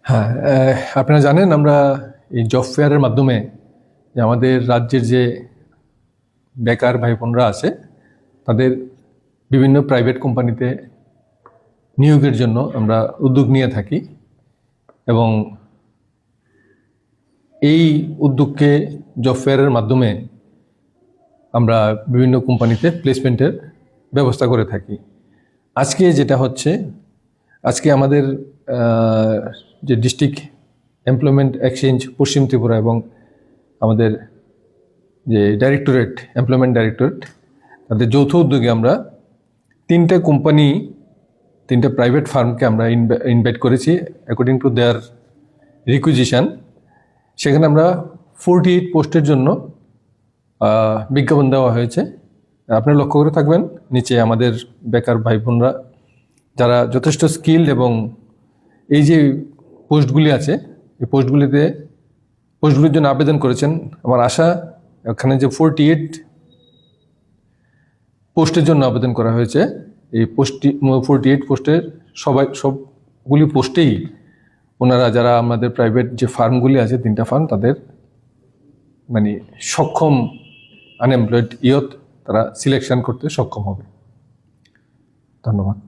হ্যাঁ, আপনারা জানেন আমরা এই জব ফেয়ারের মাধ্যমে যে আমাদের রাজ্যের যে বেকার ভাই বোনরা আছে তাদের বিভিন্ন প্রাইভেট কোম্পানিতে নিয়োগের জন্য আমরা উদ্যোগ নিয়ে থাকি এবং এই উদ্যোগকে জব ফেয়ারের মাধ্যমে আমরা বিভিন্ন কোম্পানিতে প্লেসমেন্টের ব্যবস্থা করে থাকি। আজকে যেটা হচ্ছে, আজকে আমাদের যে ডিস্ট্রিক্ট এমপ্লয়মেন্ট এক্সচেঞ্জ পশ্চিম ত্রিপুরা এবং আমাদের যে ডাইরেক্টরেট এমপ্লয়মেন্ট ডাইরেক্টরেট তাদের যৌথ উদ্যোগে আমরা তিনটা প্রাইভেট ফার্মকে আমরা ইনভাইট করেছি অ্যাকর্ডিং টু দেয়ার রিকুইজিশন। সেখানে আমরা 48 পোস্টের জন্য বিজ্ঞাপন দেওয়া হয়েছে। আপনারা লক্ষ্য করে থাকবেন নিচে আমাদের বেকার ভাই বোনরা যারা যথেষ্ট স্কিলড এবং এই যে পোস্টগুলি আছে এই পোস্টগুলির জন্য আবেদন করেছেন। আমার আশা এখানে যে 48 পোস্টের জন্য আবেদন করা হয়েছে এই 48 পোস্টের সবগুলি পোস্টেই ওনারা যারা আমাদের প্রাইভেট যে ফার্মগুলি আছে 3টা ফার্ম তাদের মানে সক্ষম আনএমপ্লয়েড ইয়থ তারা সিলেকশন করতে সক্ষম হবে। ধন্যবাদ।